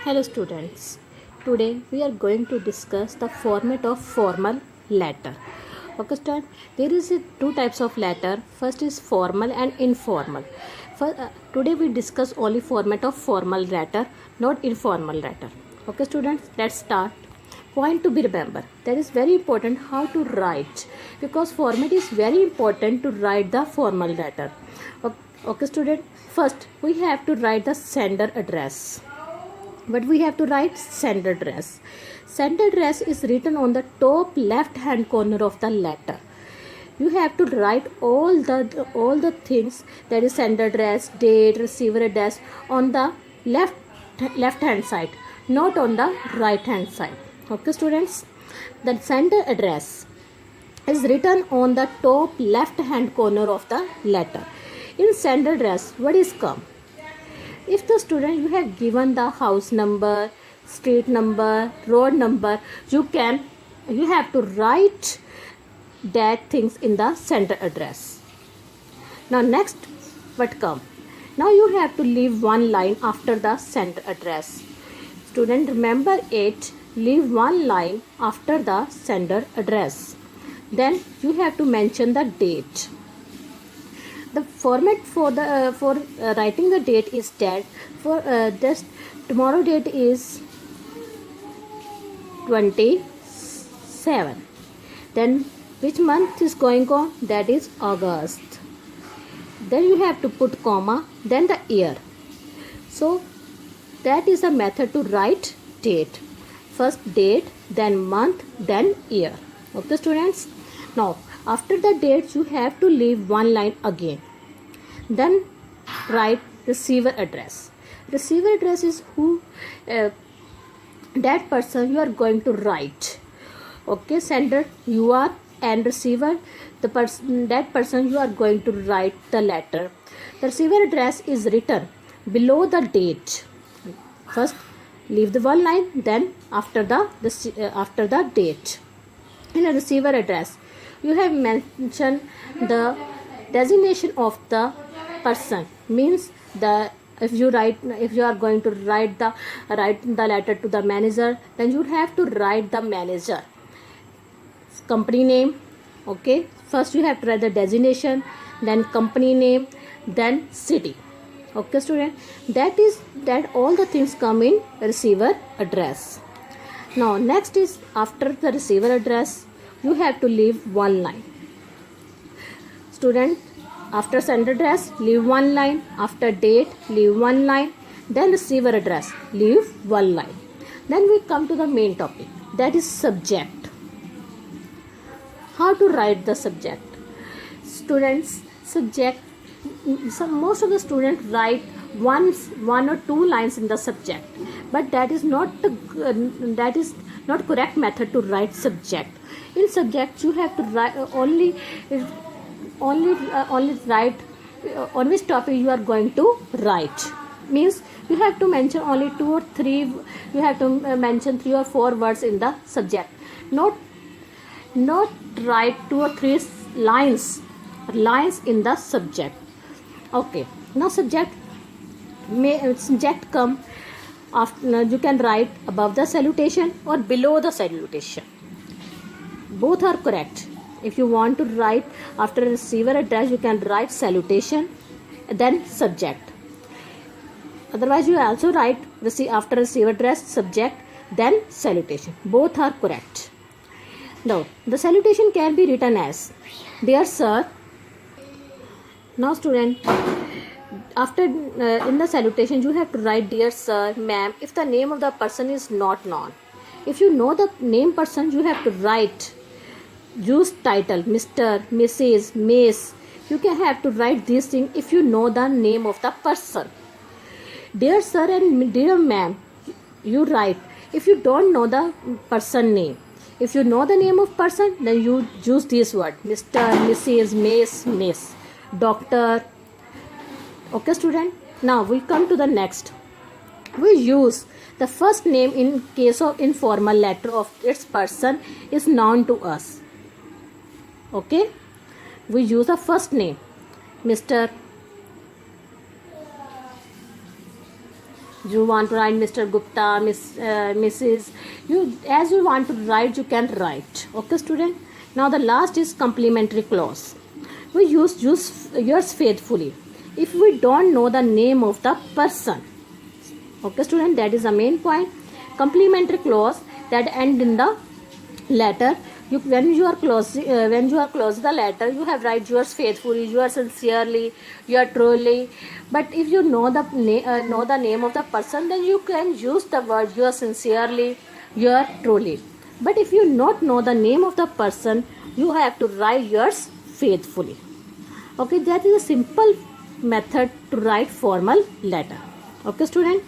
Hello students. Today we are going to discuss the format of formal letter. Okay student, there is two types of letter. First is formal and informal. Today we discuss only format of formal letter, not informal letter. Okay students, let's start. Point to be remember. That is very important how to write, because format is very important to write the formal letter. Okay student, first we have to write the sender address. But we have to write sender address. Sender address is written on the top left hand corner of the letter. You have to write all the things, that is sender address, date, receiver address, on the left hand side, not on the right hand side. Okay students, the sender address is written on the top left hand corner of the letter. In sender address, what is come? If the student, you have given the house number, street number, road number, you have to write that things in the sender address. Now next, what come? Now you have to leave one line after the sender address. Student, remember it, leave one line after the sender address. Then you have to mention the date. The format for writing the date is that for this tomorrow date is 27. Then which month is going on? That is August. Then you have to put comma, then the year. So that is a method to write date. First date, then month, then year. Okay students. Now after the dates, you have to leave one line again. Then write receiver address. Receiver address is who that person you are going to write. Okay, sender you are, and receiver that person you are going to write the letter. The receiver address is written below the date. First leave the one line, then after the date. In a receiver address, you have mentioned the designation of the person. Means if you are going to write the letter to the manager, then you have to write the manager. Company name. Okay, first you have to write the designation, then company name, then city. Okay student, that all the things come in receiver address. Now next is, after the receiver address, you have to leave one line. Student, after sender address, leave one line. After date, leave one line. Then receiver address, leave one line. Then we come to the main topic, that is subject. How to write the subject? Students, subject, most of the students write one or two lines in the subject, but that is not correct method to write subject. In subject, you have to write only write on which topic you are going to write. Means you have to mention only two or three. You have to mention 3 or 4 words in the subject. Not write 2 or 3 lines in the subject. Okay. Now subject come after. You can write above the salutation or below the salutation. Both are correct. If you want to write after receiver address, you can write salutation, then subject. Otherwise, you also write after receiver address, subject, then salutation. Both are correct. Now, the salutation can be written as, dear sir. Now student, after in the salutation, you have to write dear sir, ma'am, if the name of the person is not known. If you know the name person, you have to write, use title, Mr., Mrs., Miss. You can have to write these things if you know the name of the person. Dear sir and dear ma'am, you write if you don't know the person name. If you know the name of person, then you use this word, Mr., Mrs., Miss, doctor. Okay student, now we come to the next. We use the first name in case of informal letter of its person is known to us. Okay, we use a first name, Mr., You want to write Mr. Gupta, Mrs. You, as you want to write, you can write. Okay, student. Now the last is complementary clause. We use yours faithfully if we don't know the name of the person. Okay, student, that is the main point. Complementary clause that end in the letter. When you are close the letter, you have write yours faithfully, yours sincerely, your truly. But if you know the name of the person, then you can use the word yours sincerely, your truly. But if you not know the name of the person, you have to write yours faithfully. Okay, that is a simple method to write formal letter. Okay, student.